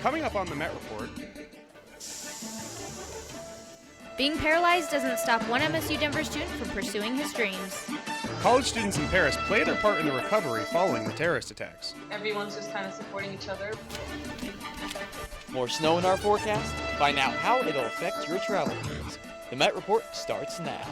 Coming up on the Met Report. Being paralyzed doesn't stop one MSU Denver student from pursuing his dreams. College students in Paris play their part in the recovery following the terrorist attacks. Everyone's just kind of supporting each other. More snow in our forecast? Find out how it'll affect your travel plans. The Met Report starts now.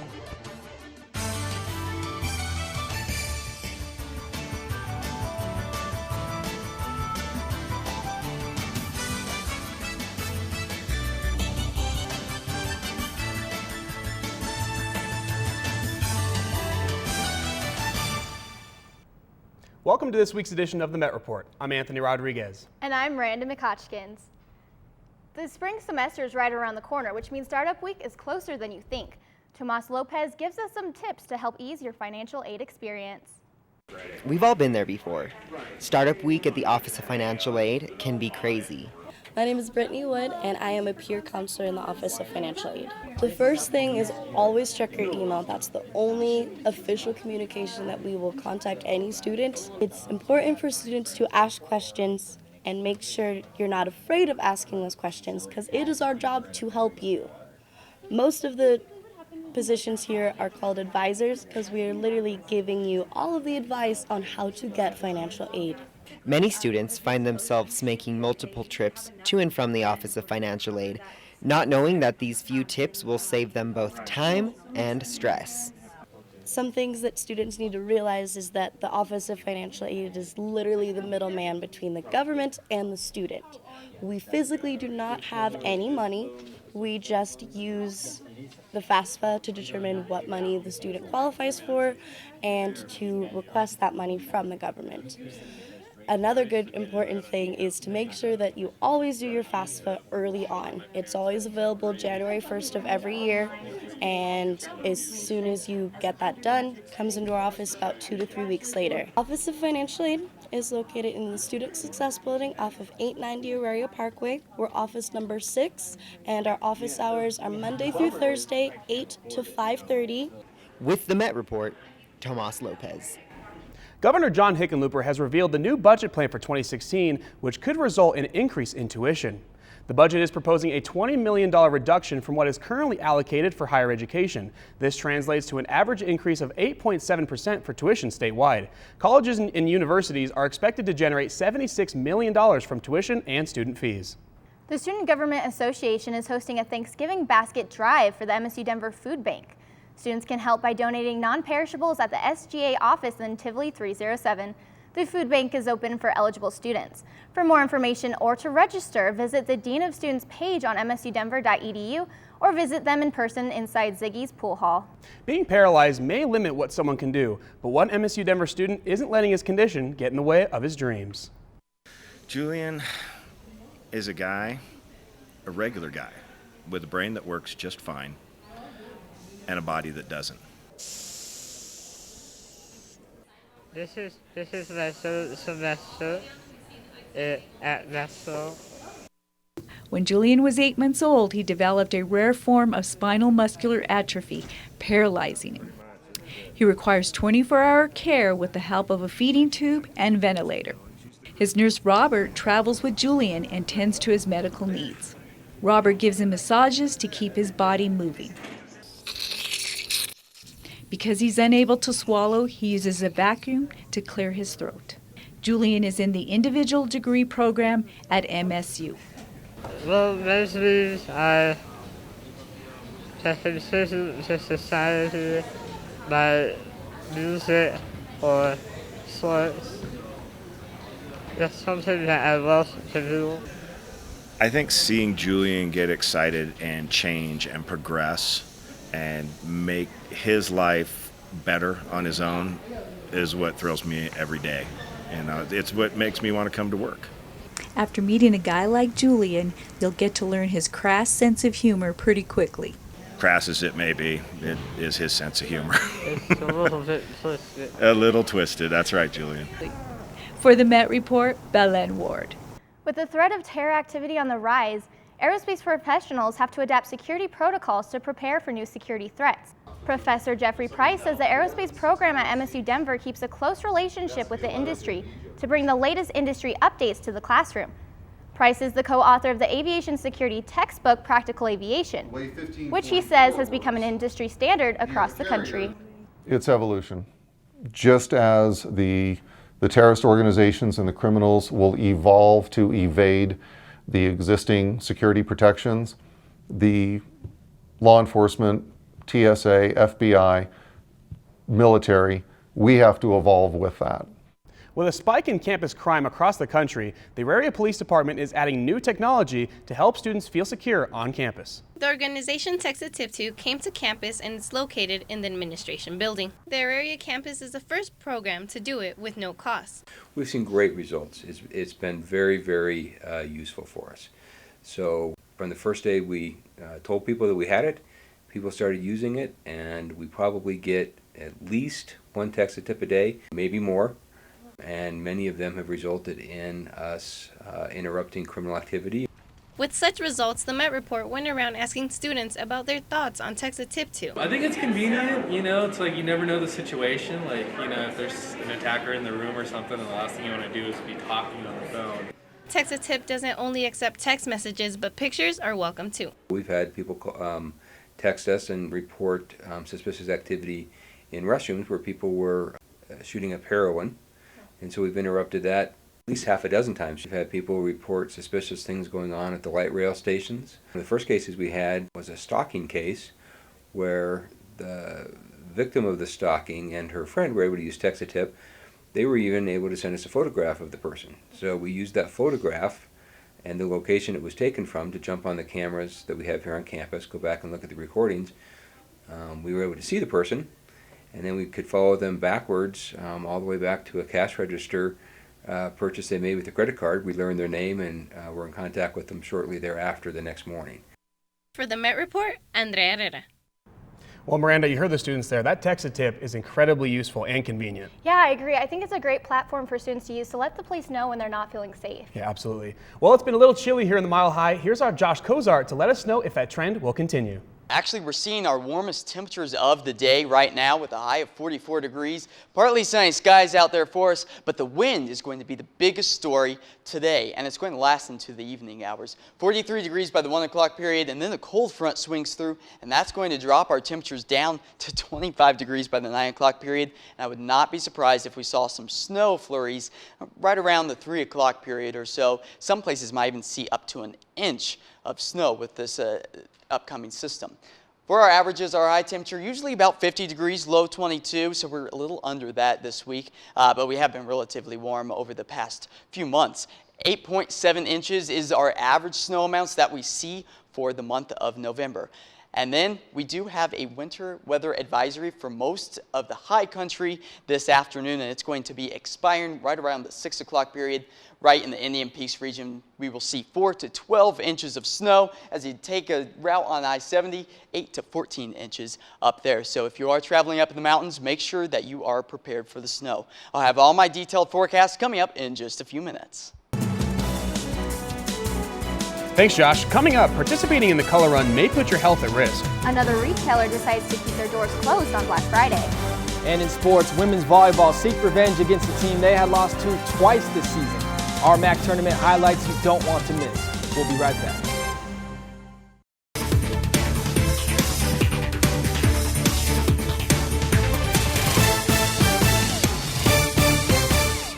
Welcome to this week's edition of the Met Report. I'm Anthony Rodriguez. And I'm Randa McCotchkins. The spring semester is right around the corner, which means Startup Week is closer than you think. Tomas Lopez gives us some tips to help ease your financial aid experience. We've all been there before. Startup Week at the Office of Financial Aid can be crazy. My name is Brittany Wood, and I am a peer counselor in the Office of Financial Aid. The first thing is always check your email. That's the only official communication that we will contact any student. It's important for students to ask questions and make sure you're not afraid of asking those questions, because it is our job to help you. Most of the positions here are called advisors because we are literally giving you all of the advice on how to get financial aid. Many students find themselves making multiple trips to and from the Office of Financial Aid, not knowing that these few tips will save them both time and stress. Some things that students need to realize is that the Office of Financial Aid is literally the middleman between the government and the student. We physically do not have any money. We just use the FAFSA to determine what money the student qualifies for and to request that money from the government. Another good important thing is to make sure that you always do your FAFSA early on. It's always available January 1st of every year, and as soon as you get that done, it comes into our office about 2 to 3 weeks later. Office of Financial Aid is located in the Student Success Building off of 890 Auraria Parkway. We're office number 6, and our office hours are Monday through Thursday, 8 to 5:30. With the Met Report, Tomas Lopez. Governor John Hickenlooper has revealed the new budget plan for 2016, which could result in an increase in tuition. The budget is proposing a $20 million reduction from what is currently allocated for higher education. This translates to an average increase of 8.7% for tuition statewide. Colleges and universities are expected to generate $76 million from tuition and student fees. The Student Government Association is hosting a Thanksgiving basket drive for the MSU Denver Food Bank. Students can help by donating non-perishables at the SGA office in Tivoli 307. The food bank is open for eligible students. For more information or to register, visit the Dean of Students page on msudenver.edu or visit them in person inside Ziggy's Pool Hall. Being paralyzed may limit what someone can do, but one MSU Denver student isn't letting his condition get in the way of his dreams. Julian is a guy, a regular guy, with a brain that works just fine and a body that doesn't. This is my third semester at Nassau. When Julian was 8 months old, he developed a rare form of spinal muscular atrophy, paralyzing him. He requires 24-hour care with the help of a feeding tube and ventilator. His nurse Robert travels with Julian and tends to his medical needs. Robert gives him massages to keep his body moving. Because he's unable to swallow, he uses a vacuum to clear his throat. Julian is in the individual degree program at MSU. Well, most means I contribute to society by music or sports. That's something that I love to do. I think seeing Julian get excited and change and progress and make his life better on his own is what thrills me every day. And it's what makes me want to come to work. After meeting a guy like Julian, you'll get to learn his crass sense of humor pretty quickly. Crass as it may be, it is his sense of humor. It's a little bit twisted. A little twisted, that's right, Julian. For the Met Report, Belen Ward. With the threat of terror activity on the rise, aerospace professionals have to adapt security protocols to prepare for new security threats. Professor Jeffrey Price says the aerospace program at MSU Denver keeps a close relationship with the industry to bring the latest industry updates to the classroom. Price is the co-author of the aviation security textbook, Practical Aviation, which he says has become an industry standard across the country. It's evolution. Just as the terrorist organizations and the criminals will evolve to evade the existing security protections, the law enforcement, TSA, FBI, military, we have to evolve with that. With a spike in campus crime across the country, the Auraria Police Department is adding new technology to help students feel secure on campus. The organization Text a Tip To came to campus and is located in the administration building. The Auraria campus is the first program to do it with no cost. We've seen great results. It's been very, very useful for us. So from the first day we told people that we had it, people started using it, and we probably get at least one text a tip a day, maybe more. And many of them have resulted in us interrupting criminal activity. With such results, the Met Report went around asking students about their thoughts on Text a Tip To. I think it's convenient, it's like you never know the situation, if there's an attacker in the room or something, the last thing you want to do is be talking on the phone. Text a Tip doesn't only accept text messages, but pictures are welcome too. We've had people text us and report suspicious activity in restrooms where people were shooting up heroin. And so we've interrupted that at least half a dozen times. We've had people report suspicious things going on at the light rail stations. The first cases we had was a stalking case where the victim of the stalking and her friend were able to use Text a Tip. They were even able to send us a photograph of the person. So we used that photograph and the location it was taken from to jump on the cameras that we have here on campus, go back and look at the recordings. We were able to see the person, and then we could follow them backwards all the way back to a cash register purchase they made with a credit card. We learned their name and were in contact with them shortly thereafter the next morning. For the Met Report, Andrea Herrera. Well, Miranda, you heard the students there. That Text a Tip is incredibly useful and convenient. Yeah, I agree. I think it's a great platform for students to use to let the police know when they're not feeling safe. Yeah, absolutely. Well, it's been a little chilly here in the Mile High. Here's our Josh Cozart to let us know if that trend will continue. Actually, we're seeing our warmest temperatures of the day right now with a high of 44 degrees. Partly sunny skies out there for us, but the wind is going to be the biggest story today, and it's going to last into the evening hours. 43 degrees by the 1 o'clock period, and then the cold front swings through, and that's going to drop our temperatures down to 25 degrees by the 9 o'clock period. And I would not be surprised if we saw some snow flurries right around the 3 o'clock period or so. Some places might even see up to an inch of snow with this upcoming system. For our averages, our high temperature usually about 50 degrees, low 22, so we're a little under that this week, but we have been relatively warm over the past few months. 8.7 inches is our average snow amounts that we see for the month of November. And then we do have a winter weather advisory for most of the high country this afternoon, and it's going to be expiring right around the 6 o'clock period. Right in the Indian Peaks region, we will see 4 to 12 inches of snow as you take a route on I-70, 8 to 14 inches up there. So if you are traveling up in the mountains, make sure that you are prepared for the snow. I'll have all my detailed forecasts coming up in just a few minutes. Thanks, Josh. Coming up, participating in the color run may put your health at risk. Another retailer decides to keep their doors closed on Black Friday. And in sports, women's volleyball seek revenge against a team they had lost to twice this season. Our MAC tournament highlights you don't want to miss. We'll be right back.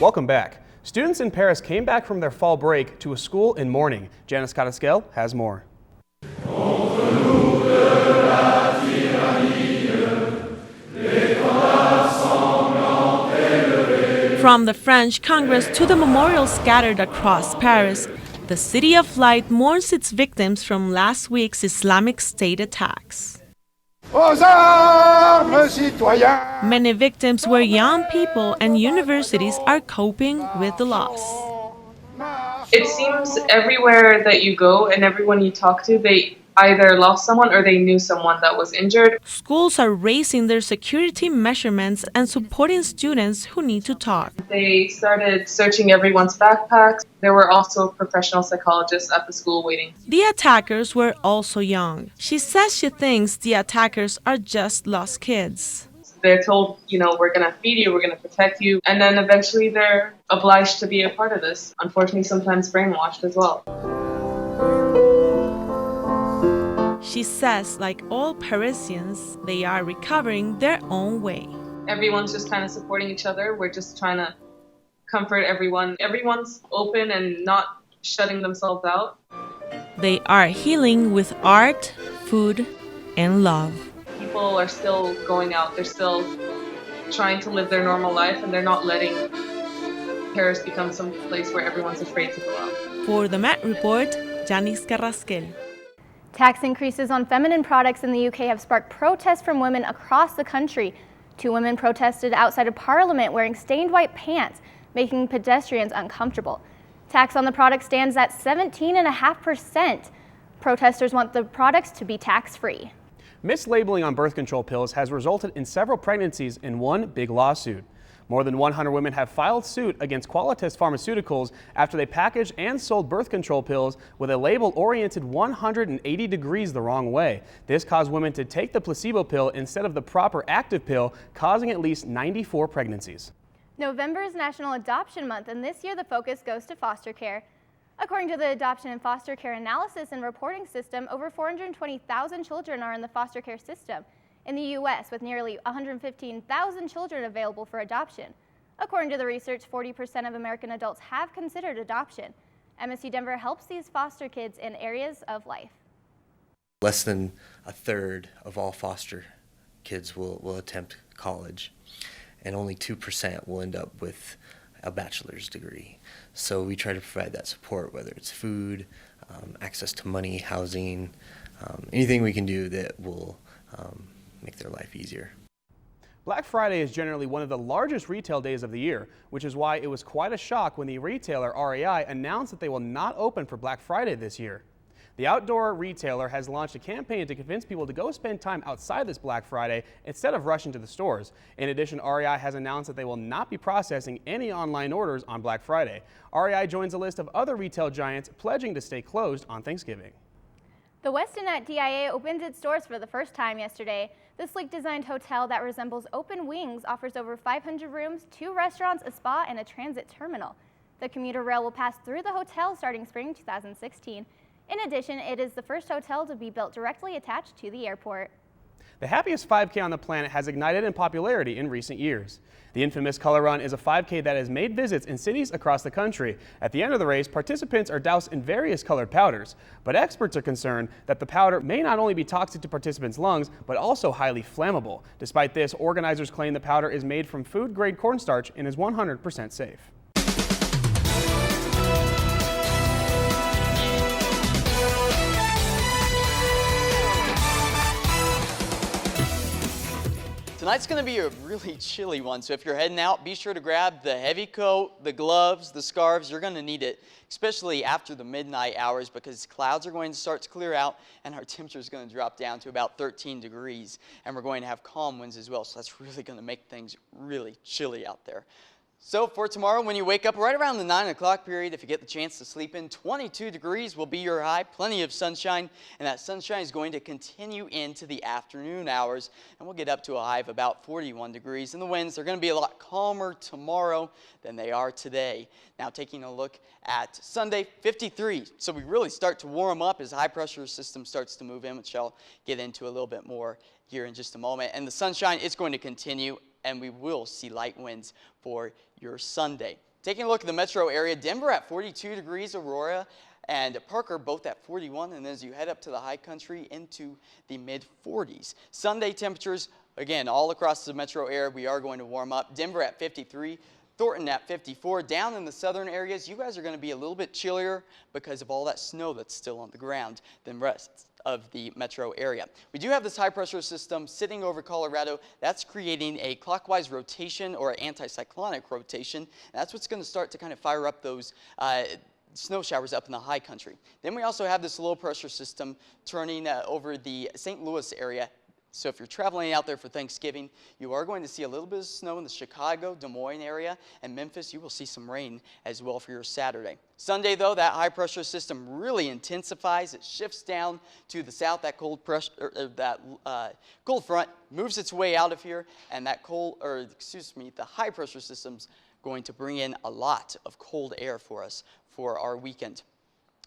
Welcome back. Students in Paris came back from their fall break to a school in mourning. Janice Cadasquel has more. From the French Congress to the memorials scattered across Paris, the City of Light mourns its victims from last week's Islamic State attacks. Many victims were young people, and universities are coping with the loss. It seems everywhere that you go and everyone you talk to, they either lost someone or they knew someone that was injured. Schools are raising their security measurements and supporting students who need to talk. They started searching everyone's backpacks. There were also professional psychologists at the school waiting. The attackers were also young. She says she thinks the attackers are just lost kids. They're told, we're going to feed you, we're going to protect you, and then eventually they're obliged to be a part of this. Unfortunately, sometimes brainwashed as well. She says, like all Parisians, they are recovering their own way. Everyone's just kind of supporting each other. We're just trying to comfort everyone. Everyone's open and not shutting themselves out. They are healing with art, food, and love. People are still going out. They're still trying to live their normal life, and they're not letting Paris become some place where everyone's afraid to go out. For the Met Report, Janice Carrasquel. Tax increases on feminine products in the UK have sparked protests from women across the country. 2 women protested outside of Parliament wearing stained white pants, making pedestrians uncomfortable. Tax on the product stands at 17.5%. Protesters want the products to be tax-free. Mislabeling on birth control pills has resulted in several pregnancies in one big lawsuit. More than 100 women have filed suit against Qualitas Pharmaceuticals after they packaged and sold birth control pills with a label oriented 180 degrees the wrong way. This caused women to take the placebo pill instead of the proper active pill, causing at least 94 pregnancies. November is National Adoption Month, and this year the focus goes to foster care. According to the Adoption and Foster Care Analysis and Reporting System, over 420,000 children are in the foster care system in the U.S., with nearly 115,000 children available for adoption. According to the research, 40% of American adults have considered adoption. MSU Denver helps these foster kids in areas of life. Less than a third of all foster kids will attempt college, and only 2% will end up with a bachelor's degree. So we try to provide that support, whether it's food, access to money, housing, anything we can do that will make their life easier. Black Friday is generally one of the largest retail days of the year, which is why it was quite a shock when the retailer REI announced that they will not open for Black Friday this year. The outdoor retailer has launched a campaign to convince people to go spend time outside this Black Friday instead of rushing to the stores. In addition, REI has announced that they will not be processing any online orders on Black Friday. REI joins a list of other retail giants pledging to stay closed on Thanksgiving. The Westin at DIA opened its doors for the first time yesterday. The sleek designed hotel that resembles open wings offers over 500 rooms, 2 restaurants, a spa, and a transit terminal. The commuter rail will pass through the hotel starting spring 2016. In addition, it is the first hotel to be built directly attached to the airport. The happiest 5K on the planet has ignited in popularity in recent years. The infamous Color Run is a 5K that has made visits in cities across the country. At the end of the race, participants are doused in various colored powders, but experts are concerned that the powder may not only be toxic to participants' lungs, but also highly flammable. Despite this, organizers claim the powder is made from food-grade cornstarch and is 100% safe. Tonight's going to be a really chilly one, so if you're heading out, be sure to grab the heavy coat, the gloves, the scarves. You're going to need it, especially after the midnight hours, because clouds are going to start to clear out and our temperature is going to drop down to about 13 degrees. And we're going to have calm winds as well, so that's really going to make things really chilly out there. So for tomorrow, when you wake up right around the 9 o'clock period, if you get the chance to sleep in, 22 degrees will be your high, plenty of sunshine, and that sunshine is going to continue into the afternoon hours, and we'll get up to a high of about 41 degrees. And the winds are going to be a lot calmer tomorrow than they are today. Now taking a look at Sunday, 53. So we really start to warm up as high pressure system starts to move in, which I'll get into a little bit more here in just a moment. And the sunshine is going to continue, and we will see light winds for your Sunday. Taking a look at the metro area, Denver at 42 degrees, Aurora and Parker both at 41, and as you head up to the high country into the mid-40s. Sunday temperatures, again, all across the metro area, we are going to warm up. Denver at 53, Thornton at 54. Down in the southern areas, you guys are going to be a little bit chillier because of all that snow that's still on the ground than rest of the metro area. We do have this high pressure system sitting over Colorado. That's creating a clockwise rotation or anticyclonic rotation. That's what's going to start to kind of fire up those snow showers up in the high country. Then we also have this low pressure system turning over the St. Louis area So if you're traveling out there for Thanksgiving, you are going to see a little bit of snow in the Chicago, Des Moines area, and Memphis. You will see some rain as well for your Saturday. Sunday, though, that high pressure system really intensifies. It shifts down to the south. That cold front moves its way out of here, and that the high pressure system's going to bring in a lot of cold air for us for our weekend.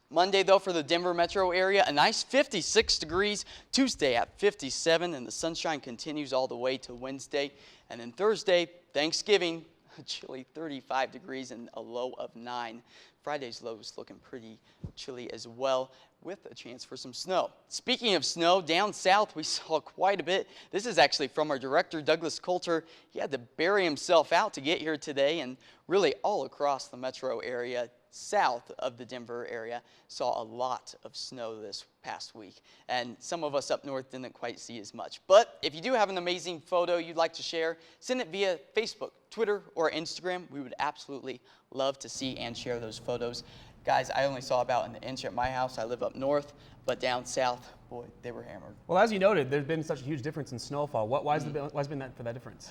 Monday, though, for the Denver metro area, a nice 56 degrees. Tuesday at 57, and the sunshine continues all the way to Wednesday. And then Thursday, Thanksgiving, a chilly 35 degrees and a low of 9. Friday's low is looking pretty chilly as well, with a chance for some snow. Speaking of snow, down south we saw quite a bit. This is actually from our director, Douglas Coulter. He had to bury himself out to get here today, and really all across the metro area, south of the Denver area, saw a lot of snow this past week. And some of us up north didn't quite see as much. But if you do have an amazing photo you'd like to share, send it via Facebook, Twitter, or Instagram. We would absolutely love to see and share those photos. Guys, I only saw about an inch at my house. I live up north, but down south, boy, they were hammered. Well, as you noted, there's been such a huge difference in snowfall. Why's been that for that difference?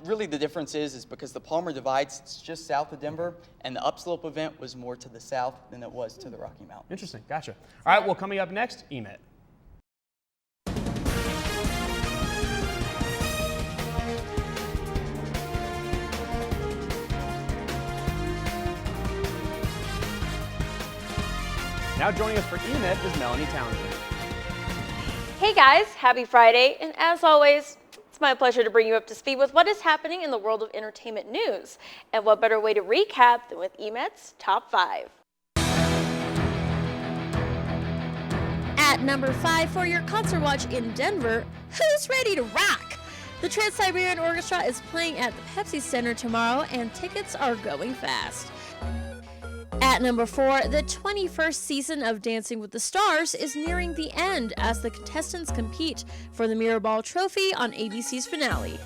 Really, the difference is because the Palmer Divides, it's just south of Denver, and the upslope event was more to the south than it was to the Rocky Mountains. Interesting, gotcha. All right, well, coming up next, EMET. Now joining us for EMET is Melanie Townsend. Hey guys, happy Friday, and as always, it's my pleasure to bring you up to speed with what is happening in the world of entertainment news. And what better way to recap than with EMET's Top 5. At number 5 for your concert watch in Denver, who's ready to rock? The Trans-Siberian Orchestra is playing at the Pepsi Center tomorrow, and tickets are going fast. At number 4, the 21st season of Dancing with the Stars is nearing the end as the contestants compete for the Mirrorball Trophy on ABC's finale.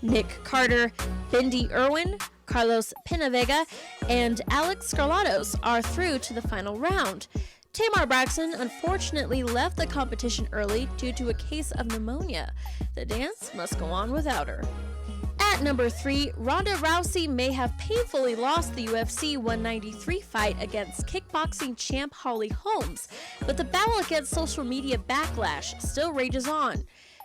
Nick Carter, Bindi Irwin, Carlos Pinavega, and Alex Skarlatos are through to the final round. Tamar Braxton unfortunately left the competition early due to a case of pneumonia. The dance must go on without her. At number 3, Ronda Rousey may have painfully lost the UFC 193 fight against kickboxing champ Holly Holmes, but the battle against social media backlash still rages on.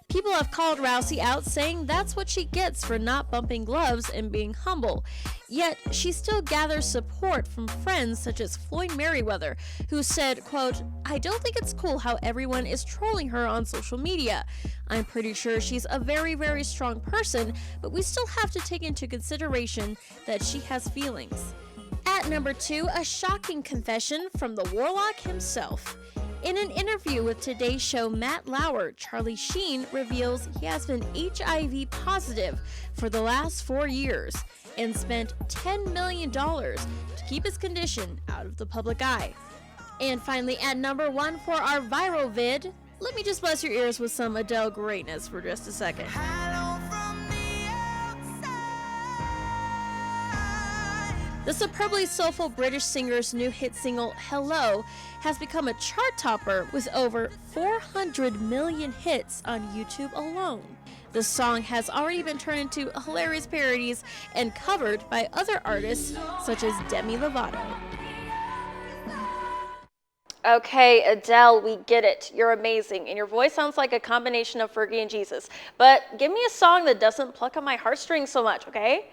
People have called Rousey out, saying that's what she gets for not bumping gloves and being humble. Yet, she still gathers support from friends such as Floyd Mayweather, who said, quote, "I don't think it's cool how everyone is trolling her on social media. I'm pretty sure she's a very, very strong person, but we still have to take into consideration that she has feelings." At number 2, a shocking confession from the Warlock himself. In an interview with Today's Show Matt Lauer, Charlie Sheen reveals he has been HIV positive for the last 4 years and spent $10 million to keep his condition out of the public eye. And finally, at number 1 for our viral vid, let me just bless your ears with some Adele greatness for just a second. The superbly soulful British singer's new hit single, Hello, has become a chart topper with over 400 million hits on YouTube alone. The song has already been turned into hilarious parodies and covered by other artists such as Demi Lovato. Okay, Adele, we get it. You're amazing, and your voice sounds like a combination of Fergie and Jesus. But give me a song that doesn't pluck on my heartstrings so much, okay?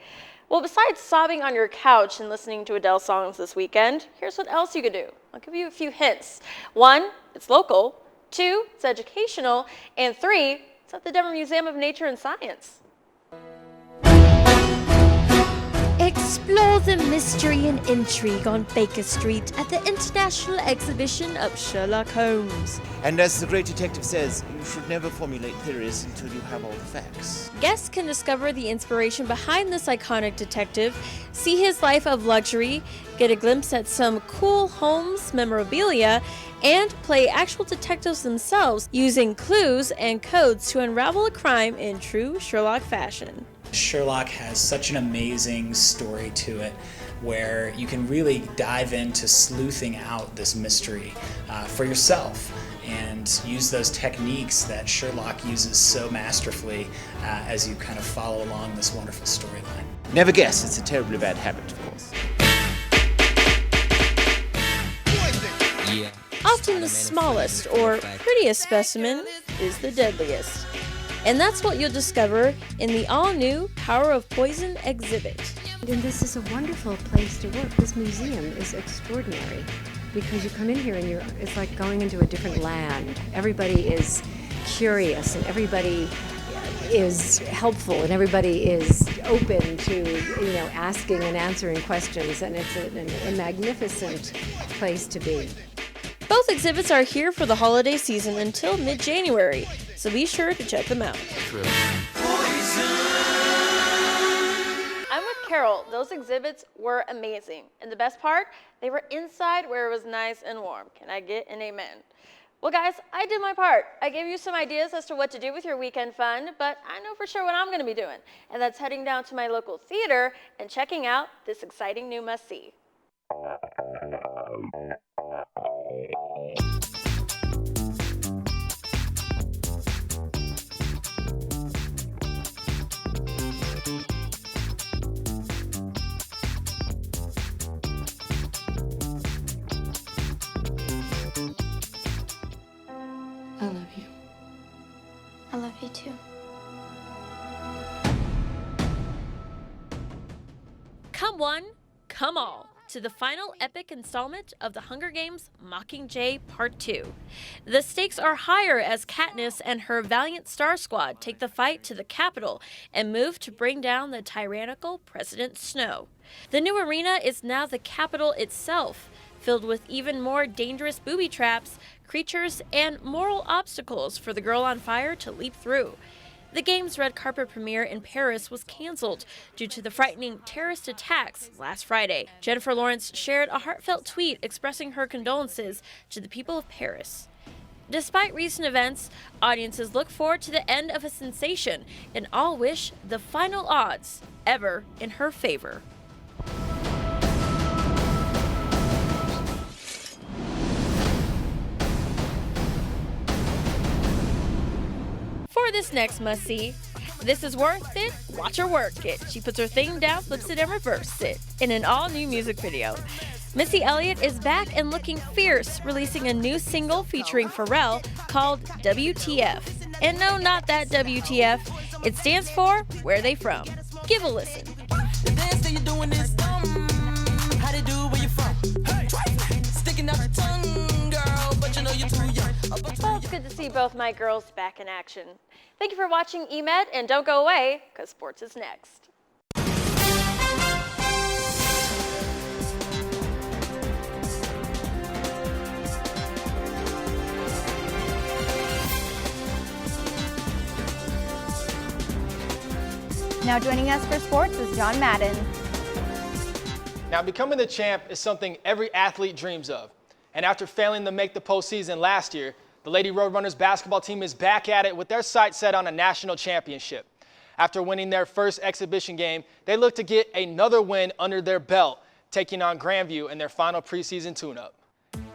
Well, besides sobbing on your couch and listening to Adele songs this weekend, here's what else you could do. I'll give you a few hints. 1, it's local. 2, it's educational. And 3, it's at the Denver Museum of Nature and Science. Explore the mystery and intrigue on Baker Street at the International Exhibition of Sherlock Holmes. And as the great detective says, you should never formulate theories until you have all the facts. Guests can discover the inspiration behind this iconic detective, see his life of luxury, get a glimpse at some cool Holmes memorabilia, and play actual detectives themselves using clues and codes to unravel a crime in true Sherlock fashion. Sherlock has such an amazing story to it where you can really dive into sleuthing out this mystery for yourself. and use those techniques that Sherlock uses so masterfully as you kind of follow along this wonderful storyline. Never guess, it's a terribly bad habit, of course. Often the smallest or prettiest specimen is the deadliest. And that's what you'll discover in the all-new Power of Poison exhibit. And this is a wonderful place to work. This museum is extraordinary because you come in here and it's like going into a different land. Everybody is curious and everybody is helpful and everybody is open to, asking and answering questions, and it's a magnificent place to be. Both exhibits are here for the holiday season until mid-January, so be sure to check them out. I'm with Carol. Those exhibits were amazing. And the best part, they were inside where it was nice and warm. Can I get an amen? Well, guys, I did my part. I gave you some ideas as to what to do with your weekend fun, but I know for sure what I'm going to be doing, and that's heading down to my local theater and checking out this exciting new must-see. I love you. I love you too. Come one, come all, to the final epic installment of the Hunger Games Mockingjay Part 2. The stakes are higher as Katniss and her valiant Star Squad take the fight to the Capitol and move to bring down the tyrannical President Snow. The new arena is now the Capitol itself, filled with even more dangerous booby traps, creatures, and moral obstacles for the girl on fire to leap through. The game's red carpet premiere in Paris was canceled due to the frightening terrorist attacks last Friday. Jennifer Lawrence shared a heartfelt tweet expressing her condolences to the people of Paris. Despite recent events, audiences look forward to the end of a sensation and all wish the final odds ever in her favor. For this next must-see, this is worth it, watch her work it. She puts her thing down, flips it, and reverses it in an all-new music video. Missy Elliott is back and looking fierce, releasing a new single featuring Pharrell called WTF. And no, not that WTF. It stands for Where They From. Give a listen. Well, it's good to see both my girls back in action. Thank you for watching EMED, and don't go away, because sports is next. Now joining us for sports is John Madden. Now, becoming the champ is something every athlete dreams of. And after failing to make the postseason last year, the Lady Roadrunners basketball team is back at it with their sights set on a national championship. After winning their first exhibition game, they look to get another win under their belt, taking on Grandview in their final preseason tune-up.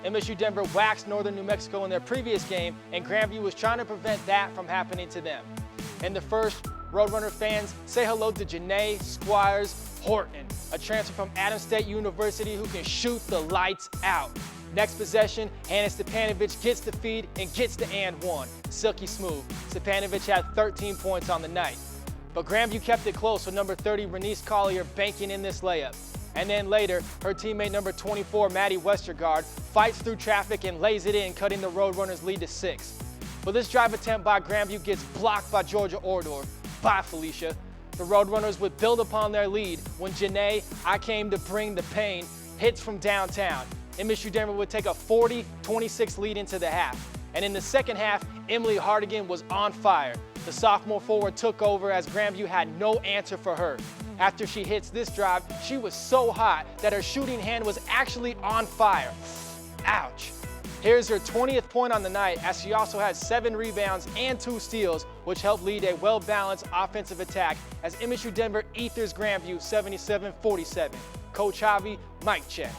MSU Denver waxed Northern New Mexico in their previous game, and Grandview was trying to prevent that from happening to them. In the first, Roadrunner fans say hello to Janae Squires Horton, a transfer from Adams State University who can shoot the lights out. Next possession, Hannah Stepanovic gets the feed and gets the and one. Silky smooth. Stepanovic had 13 points on the night. But Grandview kept it close with number 30, Renice Collier, banking in this layup. And then later, her teammate number 24, Maddie Westergaard, fights through traffic and lays it in, cutting the Roadrunners' lead to 6. But this drive attempt by Grandview gets blocked by Georgia Ordor. Bye, Felicia. The Roadrunners would build upon their lead when Janae, I came to bring the pain, hits from downtown. MSU Denver would take a 40-26 lead into the half. And in the second half, Emily Hardigan was on fire. The sophomore forward took over as Grandview had no answer for her. After she hits this drive, she was so hot that her shooting hand was actually on fire. Ouch. Here's her 20th point on the night, as she also had 7 rebounds and 2 steals, which helped lead a well-balanced offensive attack as MSU Denver ethers Grandview 77-47. Coach Javi, mic check.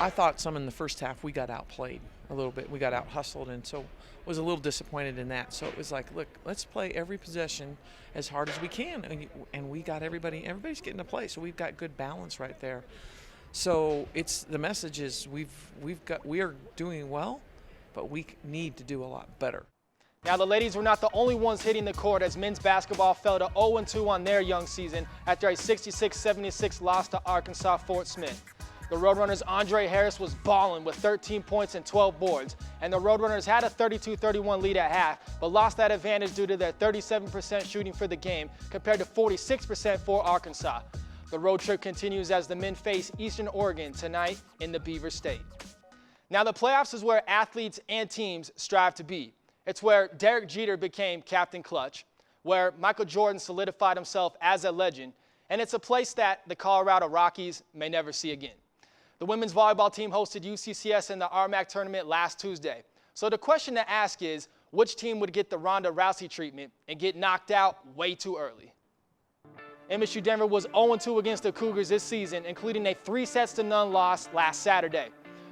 I thought some in the first half we got outplayed. a little bit. We got out hustled, and so was a little disappointed in that. So it was like, look, let's play every possession as hard as we can, and we got everybody's getting to play, so we've got good balance right there. So the message is we are doing well, but we need to do a lot better. Now, the ladies were not the only ones hitting the court as men's basketball fell to 0-2 on their young season after a 66-76 loss to Arkansas Fort Smith. The Roadrunners' Andre Harris was balling with 13 points and 12 boards, and the Roadrunners had a 32-31 lead at half, but lost that advantage due to their 37% shooting for the game compared to 46% for Arkansas. The road trip continues as the men face Eastern Oregon tonight in the Beaver State. Now, the playoffs is where athletes and teams strive to be. It's where Derek Jeter became Captain Clutch, where Michael Jordan solidified himself as a legend, and it's a place that the Colorado Rockies may never see again. The women's volleyball team hosted UCCS in the RMAC tournament last Tuesday. So the question to ask is, which team would get the Ronda Rousey treatment and get knocked out way too early? MSU Denver was 0-2 against the Cougars this season, including a 3-0 loss last Saturday.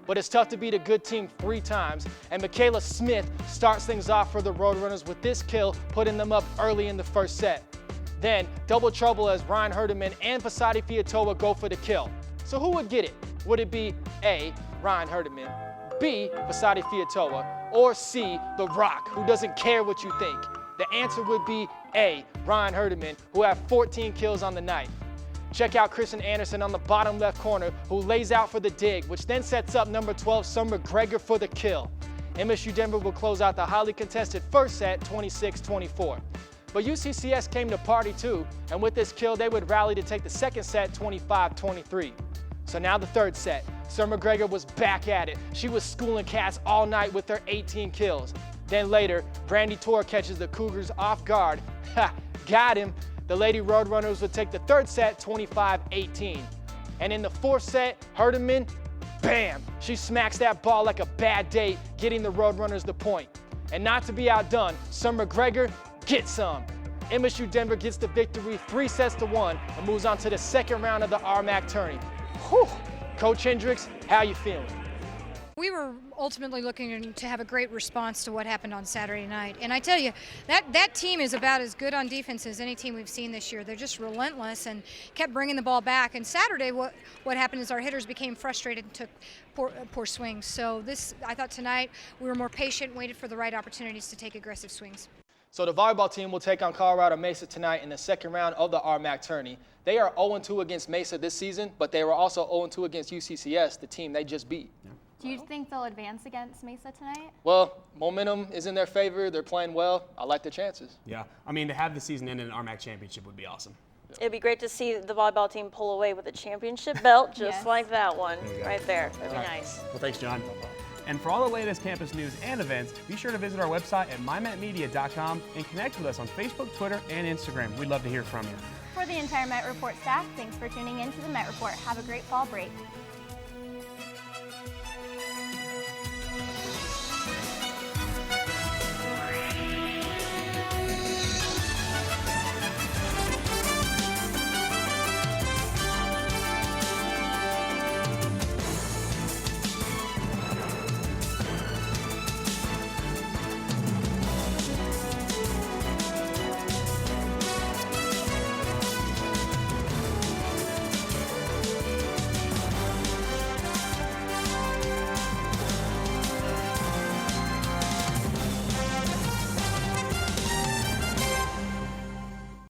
But it's tough to beat a good team 3 times, and Michaela Smith starts things off for the Roadrunners with this kill, putting them up early in the first set. Then, double trouble as Ryan Herdeman and Fasadi Fiatoa go for the kill. So who would get it? Would it be A, Ryan Herdeman, B, Fasadi Fiatoa, or C, The Rock, who doesn't care what you think? The answer would be A, Ryan Herdeman, who had 14 kills on the night. Check out Kristen Anderson on the bottom left corner, who lays out for the dig, which then sets up number 12, Summer Gregor, for the kill. MSU Denver will close out the highly contested first set, 26-24. But UCCS came to party too, and with this kill, they would rally to take the second set, 25-23. So now the third set. Summer Gregor was back at it. She was schooling cats all night with her 18 kills. Then later, Brandy Tor catches the Cougars off guard. Ha! Got him. The Lady Roadrunners would take the third set, 25-18. And in the fourth set, Herdeman, bam! She smacks that ball like a bad date, getting the Roadrunners the point. And not to be outdone, Summer Gregor gets some. MSU Denver gets the victory 3-1 and moves on to the second round of the RMAC tourney. Whew! Coach Hendricks, how you feeling? We were ultimately looking to have a great response to what happened on Saturday night. And I tell you, that team is about as good on defense as any team we've seen this year. They're just relentless and kept bringing the ball back. And Saturday, what happened is our hitters became frustrated and took poor swings. So I thought tonight we were more patient, waited for the right opportunities to take aggressive swings. So the volleyball team will take on Colorado Mesa tonight in the second round of the RMAC tourney. They are 0-2 against Mesa this season, but they were also 0-2 against UCCS, the team they just beat. Yeah. Do you think they'll advance against Mesa tonight? Well, momentum is in their favor. They're playing well. I like their chances. Yeah, I mean, to have the season end in an RMAC championship would be awesome. It'd be great to see the volleyball team pull away with a championship belt, just like that one right there. That'd be nice. Well, thanks, John. And for all the latest campus news and events, be sure to visit our website at mymetmedia.com and connect with us on Facebook, Twitter, and Instagram. We'd love to hear from you. For the entire Met Report staff, thanks for tuning in to the Met Report. Have a great fall break.